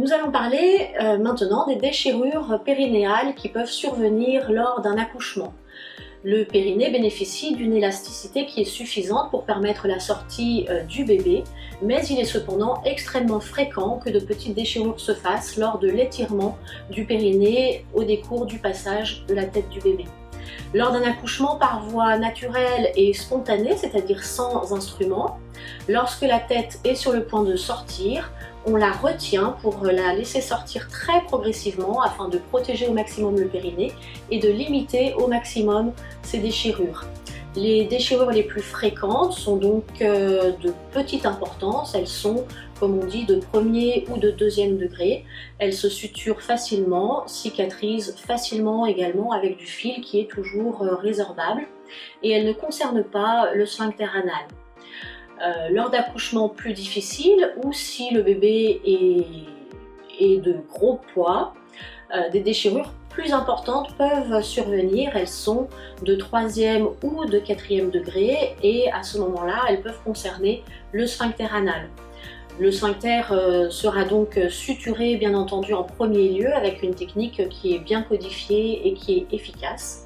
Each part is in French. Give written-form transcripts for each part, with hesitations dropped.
Nous allons parler maintenant des déchirures périnéales qui peuvent survenir lors d'un accouchement. Le périnée bénéficie d'une élasticité qui est suffisante pour permettre la sortie du bébé, mais il est cependant extrêmement fréquent que de petites déchirures se fassent lors de l'étirement du périnée au décours du passage de la tête du bébé. Lors d'un accouchement par voie naturelle et spontanée, c'est-à-dire sans instrument, lorsque la tête est sur le point de sortir, on la retient pour la laisser sortir très progressivement afin de protéger au maximum le périnée et de limiter au maximum ces déchirures. Les déchirures les plus fréquentes sont donc de petite importance, elles sont, comme on dit, de premier ou de deuxième degré. Elles se suturent facilement, cicatrisent facilement également avec du fil qui est toujours résorbable et elles ne concernent pas le sphincter anal. Lors d'accouchements plus difficiles ou si le bébé est de gros poids, des déchirures plus importantes peuvent survenir. Elles sont de 3e ou de 4e degré et à ce moment-là, elles peuvent concerner le sphincter anal. Le sphincter sera donc suturé bien entendu en premier lieu avec une technique qui est bien codifiée et qui est efficace.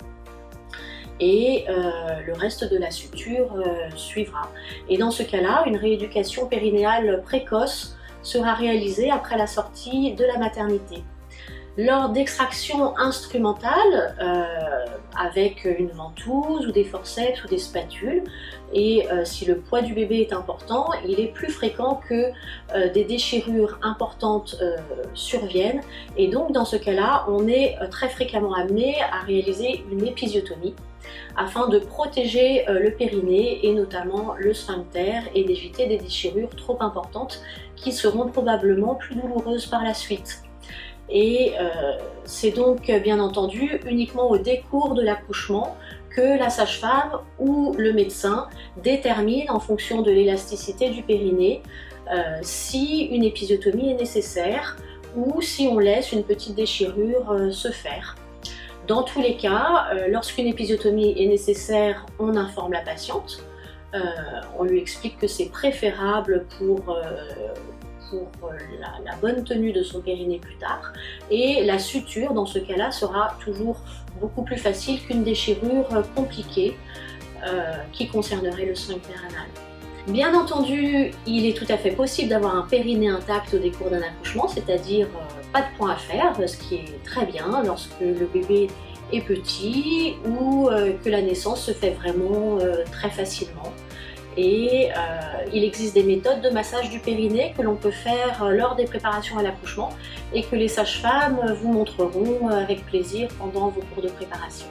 Et le reste de la suture suivra. Et dans ce cas-là, une rééducation périnéale précoce sera réalisée après la sortie de la maternité. Lors d'extraction instrumentale, avec une ventouse ou des forceps ou des spatules, et si le poids du bébé est important, il est plus fréquent que des déchirures importantes surviennent, et donc dans ce cas-là, on est très fréquemment amené à réaliser une épisiotomie afin de protéger le périnée et notamment le sphincter et d'éviter des déchirures trop importantes qui seront probablement plus douloureuses par la suite. Et c'est donc bien entendu uniquement au décours de l'accouchement que la sage-femme ou le médecin détermine en fonction de l'élasticité du périnée si une épisiotomie est nécessaire ou si on laisse une petite déchirure se faire. Dans tous les cas, lorsqu'une épisiotomie est nécessaire, on informe la patiente. On lui explique que c'est préférable pour la bonne tenue de son périnée plus tard. Et la suture, dans ce cas-là, sera toujours beaucoup plus facile qu'une déchirure compliquée qui concernerait le sphincter anal. Bien entendu, il est tout à fait possible d'avoir un périnée intact au décours d'un accouchement, c'est-à-dire pas de point à faire, ce qui est très bien lorsque le bébé est petit ou que la naissance se fait vraiment très facilement. Et il existe des méthodes de massage du périnée que l'on peut faire lors des préparations à l'accouchement et que les sages-femmes vous montreront avec plaisir pendant vos cours de préparation.